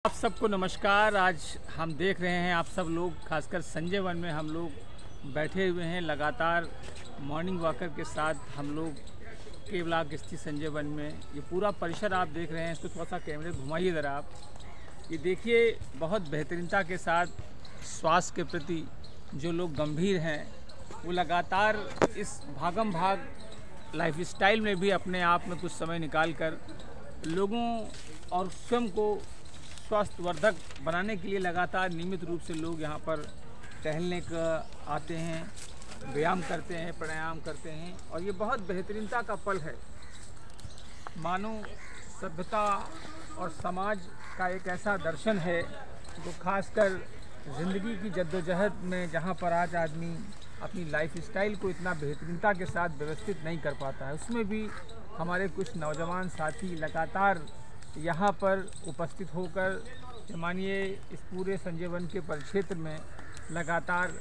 आप सबको नमस्कार। आज हम देख रहे हैं आप सब लोग, खासकर संजय वन में हम लोग बैठे हुए हैं। लगातार मॉर्निंग वॉकर के साथ हम लोग के ब्लॉक स्थित संजय वन में ये पूरा परिसर आप देख रहे हैं। इसको थोड़ा सा कैमरे घुमाइए ज़रा आप। ये देखिए, बहुत बेहतरीनता के साथ स्वास्थ्य के प्रति जो लोग गंभीर हैं वो लगातार इस भागम भाग लाइफस्टाइल में भी अपने आप में कुछ समय निकाल कर लोगों और स्वयं को स्वास्थ्यवर्धक बनाने के लिए लगातार नियमित रूप से लोग यहाँ पर टहलने का आते हैं, व्यायाम करते हैं, प्राणायाम करते हैं। और ये बहुत बेहतरीनता का पल है। मानो सभ्यता और समाज का एक ऐसा दर्शन है जो खासकर ज़िंदगी की जद्दोजहद में, जहाँ पर आज आदमी अपनी लाइफस्टाइल को इतना बेहतरीनता के साथ व्यवस्थित नहीं कर पाता है, उसमें भी हमारे कुछ नौजवान साथी लगातार यहाँ पर उपस्थित होकर, मानिए इस पूरे संजय वन के परिक्षेत्र में लगातार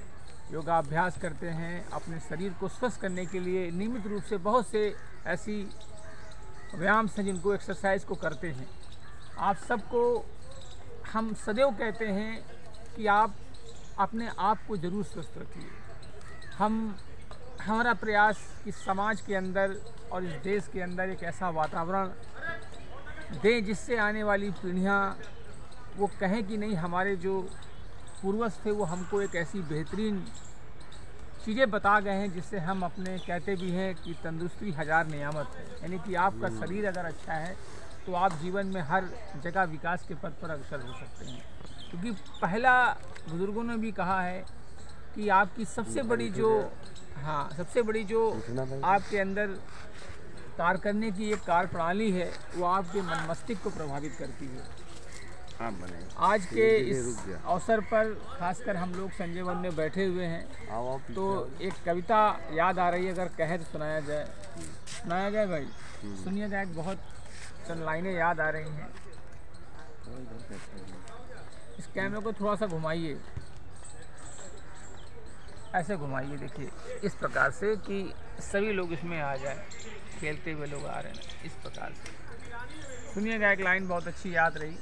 योगाभ्यास करते हैं। अपने शरीर को स्वस्थ करने के लिए नियमित रूप से बहुत से ऐसी व्यायाम हैं जिनको एक्सरसाइज को करते हैं। आप सबको हम सदैव कहते हैं कि आप अपने आप को ज़रूर स्वस्थ रखिए। हमारा प्रयास कि समाज के अंदर और इस देश के अंदर एक ऐसा वातावरण दें जिससे आने वाली पीढ़ियाँ वो कहें कि नहीं, हमारे जो पूर्वज थे वो हमको एक ऐसी बेहतरीन चीज़ें बता गए हैं जिससे हम अपने कहते भी हैं कि तंदुरुस्ती हज़ार नियामत है। यानी कि आपका शरीर अगर अच्छा है तो आप जीवन में हर जगह विकास के पथ पर अग्रसर हो सकते हैं। क्योंकि पहला बुज़ुर्गों ने भी कहा है कि आपकी सबसे बड़ी जो आपके अंदर कार्य करने की एक कार्य प्रणाली है वो आपके मन मस्तिष्क को प्रभावित करती है। आज के इस अवसर पर खासकर हम लोग संजय वन में बैठे हुए हैं तो एक कविता याद आ रही है, अगर कहे तो सुनाया जाए भाई। सुनिएगा, एक बहुत चंद लाइनें याद आ रही हैं। इस कैमरे को थोड़ा सा घुमाइए, ऐसे घुमाइए, देखिए इस प्रकार से कि सभी लोग इसमें आ जाए। खेलते हुए लोग आ रहे हैं इस प्रकार से। सुनिएगा, एक लाइन बहुत अच्छी याद रही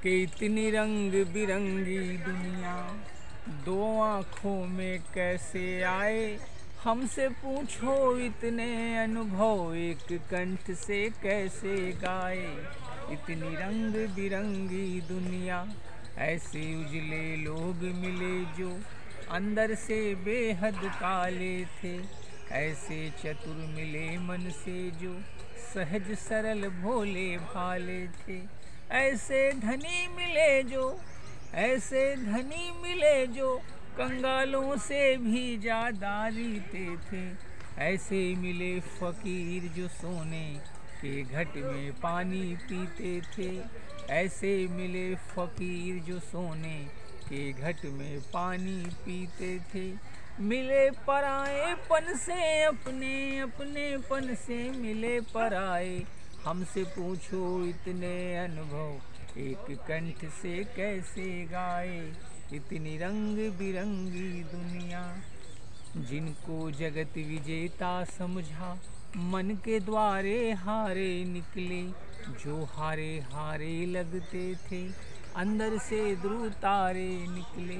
कि इतनी रंग बिरंगी दुनिया दो आँखों में कैसे आए, हमसे पूछो इतने अनुभव एक कंठ से कैसे गाए। इतनी रंग बिरंगी दुनिया, ऐसे उजले लोग मिले जो अंदर से बेहद काले थे, ऐसे चतुर मिले मन से जो सहज सरल भोले भाले थे। ऐसे धनी मिले जो कंगालों से भी ज़्यादा रीते थे। ऐसे मिले फ़कीर जो सोने के घट में पानी पीते थे। ऐसे मिले फ़कीर जो सोने के घट में पानी पीते थे। मिले पराएपन से अपने पन से मिले पराए, हमसे पूछो इतने अनुभव एक कंठ से कैसे गाए। इतनी रंग बिरंगी दुनिया, जिनको जगत विजेता समझा, मन के द्वारे हारे निकले, जो हारे हारे लगते थे, अंदर से ध्रुव तारे निकले।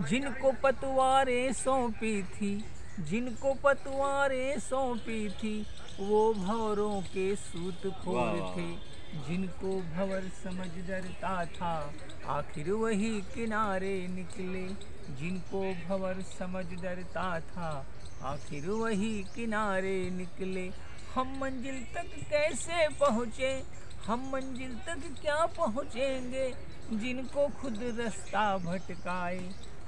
जिनको पतवारें सौंपी थी वो भंवरों के सूतखोर थे। जिनको भंवर समझ डरता था आखिर वही किनारे निकले। जिनको भंवर समझ डरता था आखिर वही किनारे निकले। हम मंजिल तक कैसे पहुँचे, हम मंजिल तक क्या पहुँचेंगे, जिनको खुद रास्ता भटकाए।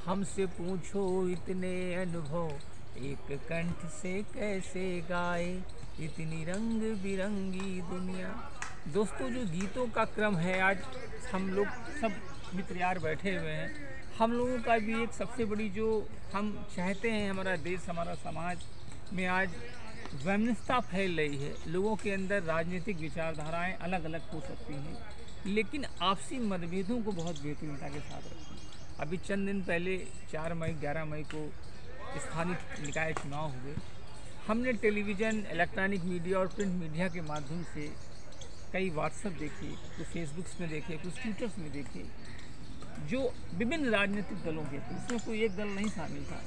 हमसे पूछो इतने अनुभव एक कंठ से कैसे गाए। इतनी रंग बिरंगी दुनिया। दोस्तों, जो गीतों का क्रम है, आज हम लोग सब मित्र यार बैठे हुए हैं। हम लोगों का भी एक सबसे बड़ी जो हम चाहते हैं, हमारा देश हमारा समाज में आज वैमनस्यता फैल रही है। लोगों के अंदर राजनीतिक विचारधाराएं अलग अलग हो सकती हैं, लेकिन आपसी मतभेदों को बहुत बेहतरीनता के साथ रखें। अभी चंद दिन पहले 4 मई 11 मई को स्थानीय निकाय चुनाव हुए। हमने टेलीविज़न, इलेक्ट्रॉनिक मीडिया और प्रिंट मीडिया के माध्यम से कई व्हाट्सएप देखे, कुछ फेसबुक्स में देखे, कुछ ट्विटर्स में देखे, जो विभिन्न राजनीतिक दलों के थे, इसमें कोई एक दल नहीं शामिल था।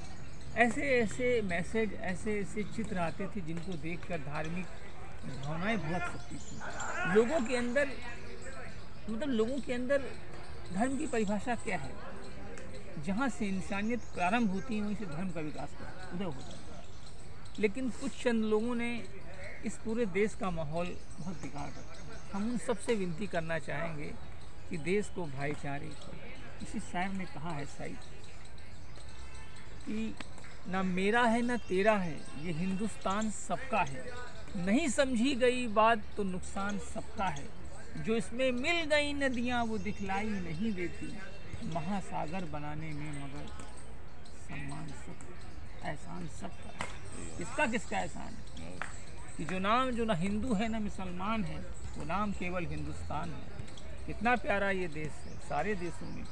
ऐसे ऐसे मैसेज, ऐसे ऐसे चित्र आते थे जिनको देखकर धार्मिक भावनाएं भड़क सकती थी। लोगों के अंदर, मतलब लोगों के अंदर धर्म की परिभाषा क्या है? जहाँ से इंसानियत प्रारंभ होती है वहीं से धर्म का विकास उदय होता है। लेकिन कुछ चंद लोगों ने इस पूरे देश का माहौल बहुत बिगाड़ रखा। हम उन सबसे विनती करना चाहेंगे कि देश को भाईचारे, किसी शायर ने कहा है शायद कि ना मेरा है ना तेरा है, ये हिंदुस्तान सबका है, नहीं समझी गई बात तो नुकसान सबका है, जो इसमें मिल गई नदियाँ वो दिखलाई नहीं देती, महासागर बनाने में मगर सम्मान सबका, एहसान सबका है। इसका किसका एहसान है? कि जो नाम जो ना हिंदू है ना मुसलमान है, वो नाम केवल हिंदुस्तान है। कितना प्यारा ये देश है, सारे देशों में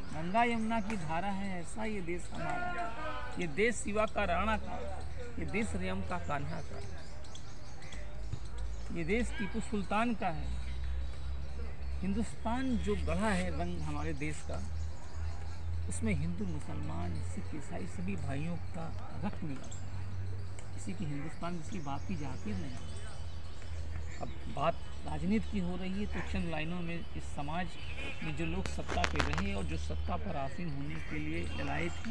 गंगा यमुना की धारा है, ऐसा ये देश हमारा। ये देश शिवा का राणा का, ये देश रेम का कान्हा का, ये देश टीपू सुल्तान का है। हिंदुस्तान जो गढ़ा है रंग हमारे देश का, उसमें हिंदू मुसलमान सिख ईसाई सभी भाइयों का रक्त मिला। किसी की हिंदुस्तान किसी बात की जाती नहीं। अब बात राजनीति की हो रही है तो चंद लाइनों में इस समाज में जो लोग सत्ता पे रहे और जो सत्ता पर आसीन होने के लिए लड़ाए थे,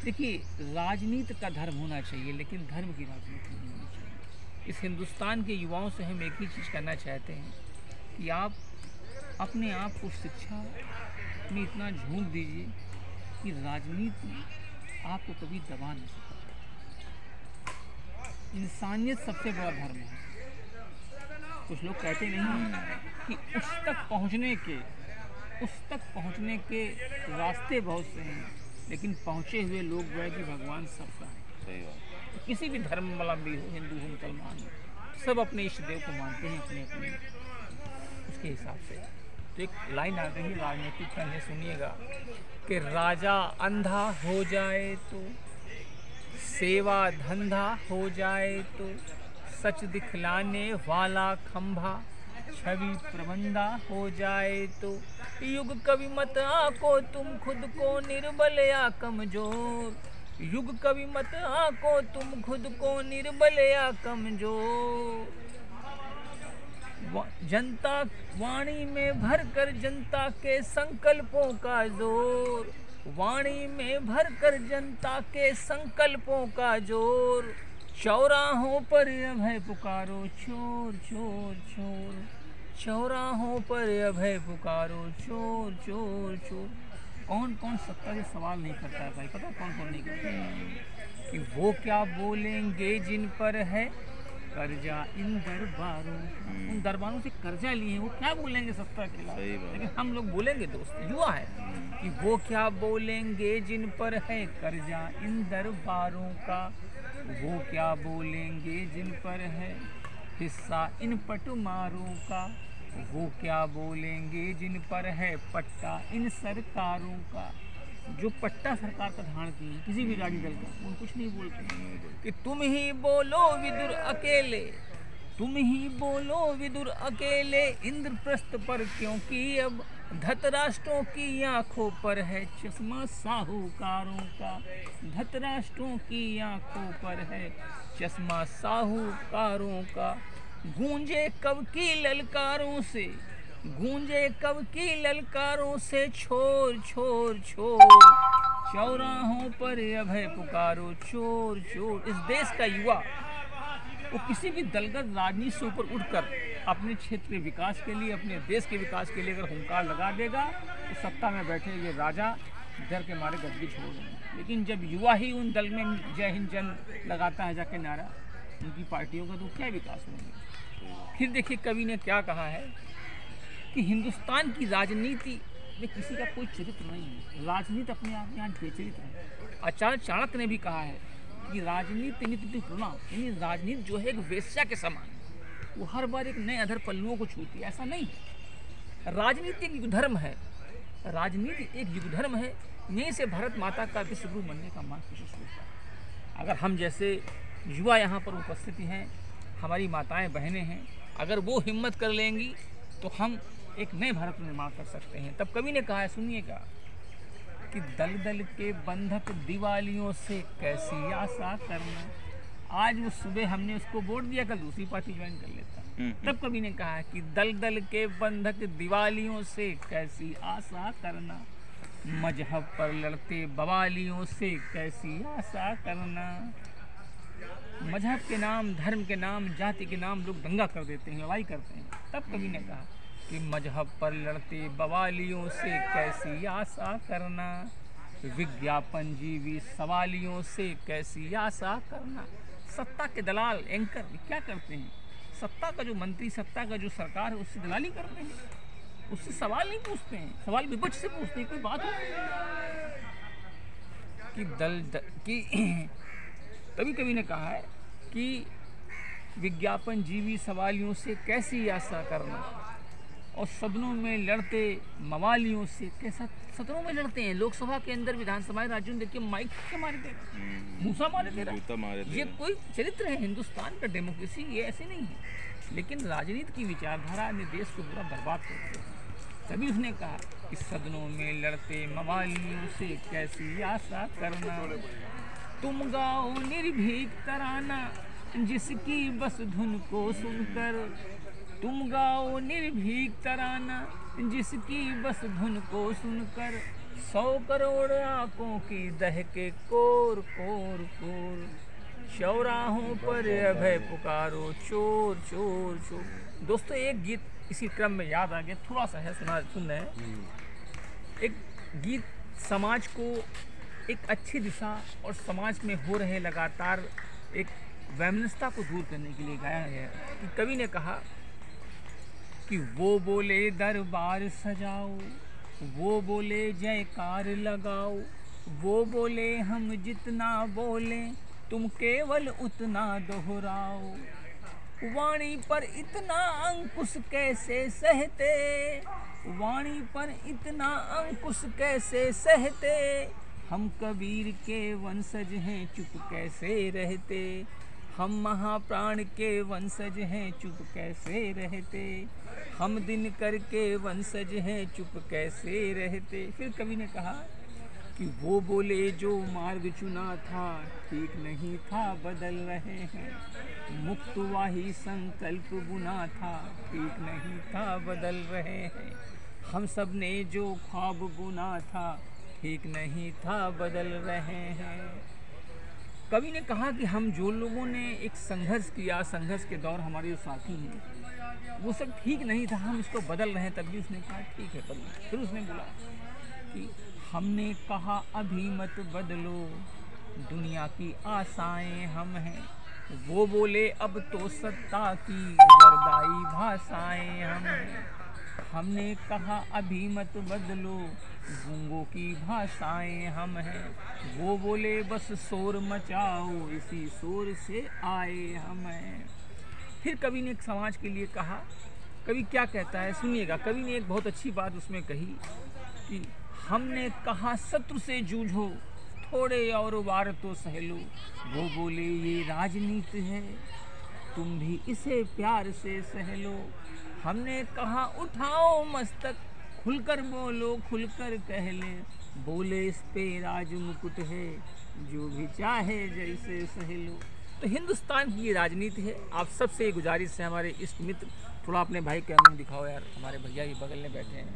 देखिए राजनीति का धर्म होना चाहिए लेकिन धर्म की राजनीति नहीं होनी चाहिए। इस हिंदुस्तान के युवाओं से हम एक ही चीज़ करना चाहते हैं कि आप अपने आप को शिक्षा में इतना झोंक दीजिए कि राजनीति आपको कभी दबा नहीं सकती। इंसानियत सबसे बड़ा धर्म है। कुछ लोग कहते नहीं कि उस तक पहुंचने के रास्ते बहुत से हैं, लेकिन पहुंचे हुए लोग वह कि भगवान सबका है। सही बात। तो किसी भी धर्मावलंबी हो, हिंदू हो मुसलमान हो, सब अपने इष्ट देव को मानते हैं अपने अपने उसके हिसाब से। तो एक लाइन आ गई है राजनीतिक का, है सुनिएगा कि राजा अंधा हो जाए तो, सेवा धंधा हो जाए तो, सच दिखलाने वाला खंभा छवि प्रबंधा हो जाए तो, युग कवि मत आको तुम खुद को निर्बल या कमजोर, युग कवि मत आको तुम खुद को निर्बल या कमजोर, जनता वाणी में भरकर जनता के संकल्पों का जोर, वाणी में भरकर जनता के संकल्पों का जोर, चौराहों पर अभय पुकारो चोर चोर चोर, चौराहों पर अभय पुकारो चोर चोर चोर। कौन कौन सत्ता से सवाल नहीं करता है भाई? पता कौन कौन नहीं करता है? कि वो क्या बोलेंगे जिन पर है कर्जा इन दरबारों, उन दरबारों से कर्जा लिए हैं, वो क्या बोलेंगे सत्ता के खिलाफ? लेकिन हम लोग बोलेंगे दोस्त, युवा है, कि वो क्या बोलेंगे जिन पर है कर्जा इन दरबारों का, वो क्या बोलेंगे जिन पर है हिस्सा इन पटमारों का, वो क्या बोलेंगे जिन पर है पट्टा इन सरकारों का। जो पट्टा सरकार का धारण की है किसी भी राजनीतिक दल का, वो कुछ नहीं बोलते कि तुम ही बोलो विदुर अकेले, तुम ही बोलो विदुर अकेले इंद्रप्रस्थ पर, क्योंकि अब धतराष्ट्रों की आंखों पर है चश्मा साहूकारों का, धतराष्ट्रों की आंखों पर है चश्मा साहूकारों का। गूंजे कब की ललकारों से, गूंजे कब की ललकारों से छोर छोर छोर, चौराहों पर अभय पुकारो चोर चोर। इस देश का युवा वो किसी भी दलगत राजनीति से ऊपर उठकर अपने क्षेत्र के विकास के लिए, अपने देश के विकास के लिए अगर हुंकार लगा देगा तो सत्ता में बैठे हुए राजा डर के मारे गद्दी छोड़ देंगे। लेकिन जब युवा ही उन दल में जय हिंद जन लगाता है जाके नारा उनकी पार्टियों का, तो क्या विकास होंगे? फिर देखिए कवि ने क्या कहा है कि हिंदुस्तान की राजनीति में किसी का कोई चरित्र नहीं है, राजनीति अपने आप में आज बेचरित्र है। आचार्य चाणक्य ने भी कहा है कि राजनीति नित्य प्रणाम, यानी राजनीति जो है एक वेश्या के समान, वो हर बार एक नए अधर पल्लुओं को छूती है, ऐसा नहीं है। राजनीति एक युग धर्म है, राजनीति एक युग धर्म है। यहीं से भारत माता का विश्व गुरु बनने का मार्ग प्रशस्त होता है। अगर हम जैसे युवा यहाँ पर उपस्थिति हैं, हमारी माताएं बहनें हैं, अगर वो हिम्मत कर लेंगी तो हम एक नए भारत में निर्माण कर सकते हैं। तब कवि ने कहा है, सुनिएगा, कि दल दल के बंधक दिवालियों से कैसी आशा करना। आज वो सुबह हमने उसको वोट दिया, कल दूसरी पार्टी ज्वाइन कर लेता। तब कवि ने कहा कि दल दल के बंधक दिवालियों से कैसी आशा करना, मजहब पर लड़ते बवालियों से कैसी आशा करना। मजहब के नाम, धर्म के नाम, जाति के नाम लोग दंगा कर देते हैं, लड़ाई करते हैं। तब कवि ने कहा कि मजहब पर लड़ते बवालियों से कैसी आशा करना, विज्ञापन जीवी सवालियों से कैसी आशा करना। सत्ता के दलाल, एंकर क्या करते हैं? सत्ता का जो मंत्री, सत्ता का जो सरकार है, उससे दलाली करते हैं, उससे सवाल नहीं पूछते हैं, सवाल विपक्ष से पूछते हैं। कोई बात हो कि तभी कवि ने कहा है कि विज्ञापन जीवी सवालियों से कैसी आशा करना, और सदनों में लड़ते मवालियों से कैसा। सदनों में लड़ते हैं, लोकसभा के अंदर, विधानसभा राज्यों में देखिए माइक के मारे दे रहा, मूसा मारे दे रहा। ये कोई चरित्र है हिंदुस्तान का, डेमोक्रेसी ये ऐसे नहीं है। लेकिन राजनीति की विचारधारा ने देश को पूरा बर्बाद कर दिया। तभी उसने कहा कि सदनों में लड़ते मवालियों से कैसी आशा करना, तुम गाओ निर्भीक तराना जिसकी बस धुन को सुनकर, तुम गाओ निर्भीक तराना जिसकी बस धुन को सुनकर, 100 करोड़ आंखों की दहके कोर कोर कोर, चौराहों पर अभय पुकारो चोर चोर चोर। दोस्तों, एक गीत इसी क्रम में याद आ गया, थोड़ा सा है, सुन रहे हैं। एक गीत समाज को एक अच्छी दिशा और समाज में हो रहे लगातार एक वैमनस्यता को दूर करने के लिए गाया है। कि कवि ने कहा कि वो बोले दरबार सजाओ, वो बोले जयकार लगाओ, वो बोले हम जितना बोले तुम केवल उतना दोहराओ, वाणी पर इतना अंकुश कैसे सहते, वाणी पर इतना अंकुश कैसे सहते, हम कबीर के वंशज हैं चुप कैसे रहते, हम महाप्राण के वंशज हैं चुप कैसे रहते, हम दिनकर के वंशज हैं चुप कैसे रहते। फिर कवि ने कहा कि वो बोले जो मार्ग चुना था ठीक नहीं था बदल रहे हैं, मुक्त वाही संकल्प बुना था ठीक नहीं था बदल रहे हैं, हम सब ने जो ख्वाब बुना था ठीक नहीं था बदल रहे हैं। कवि ने कहा कि हम जो लोगों ने एक संघर्ष किया, संघर्ष के दौर हमारे जो साथी हैं वो सब ठीक नहीं था, हम इसको बदल रहे हैं। तब भी उसने कहा ठीक है बदलो। फिर उसने बोला कि हमने कहा अभी मत बदलो, दुनिया की आशाएं हम हैं, वो बोले अब तो सत्ता की वरदाई भाषाएं हम हैं, हमने कहा अभी मत बदलो, गूंगों की भाषाएं हम हैं, वो बोले बस शोर मचाओ, इसी शोर से आए हम हैं। फिर कवि ने एक समाज के लिए कहा, कवि क्या कहता है सुनिएगा। कवि ने एक बहुत अच्छी बात उसमें कही कि हमने कहा शत्रु से जूझो, थोड़े और वार तो सह लो, वो बोले ये राजनीति है, तुम भी इसे प्यार से सह लो, हमने कहा उठाओ मस्तक, खुलकर बोलो खुलकर कह ले, बोले इस पे राज मुकुट है, जो भी चाहे जैसे सह लो। तो हिंदुस्तान की ये राजनीति है। आप सबसे ये गुजारिश है, हमारे इष्ट मित्र, थोड़ा अपने भाई कैमरे में दिखाओ यार, हमारे भैया ये बगल में बैठे हैं,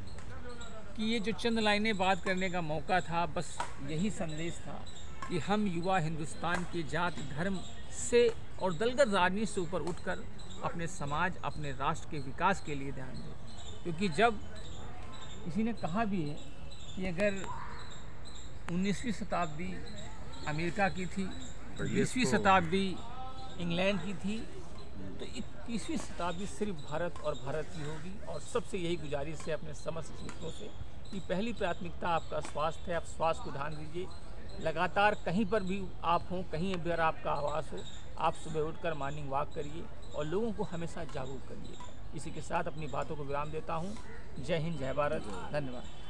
कि ये जो चंद लाइनें बात करने का मौका था, बस यही संदेश था कि हम युवा हिंदुस्तान की जाति धर्म से और दलगत राजनीति से ऊपर उठकर अपने समाज, अपने राष्ट्र के विकास के लिए ध्यान दें। क्योंकि जब किसी ने कहा भी है कि अगर 19वीं शताब्दी अमेरिका की थी, 20वीं शताब्दी इंग्लैंड की थी, तो 21वीं शताब्दी सिर्फ भारत और भारत की होगी। और सबसे यही गुजारिश है अपने समस्त मित्रों से कि पहली प्राथमिकता आपका स्वास्थ्य है, आप स्वास्थ्य को ध्यान दीजिए। लगातार कहीं पर भी आप हों, कहीं भी अगर आपका आवास हो, आप सुबह उठकर मॉर्निंग वॉक करिए और लोगों को हमेशा जागरूक करिए। इसी के साथ अपनी बातों को विराम देता हूँ। जय हिंद, जय भारत, धन्यवाद।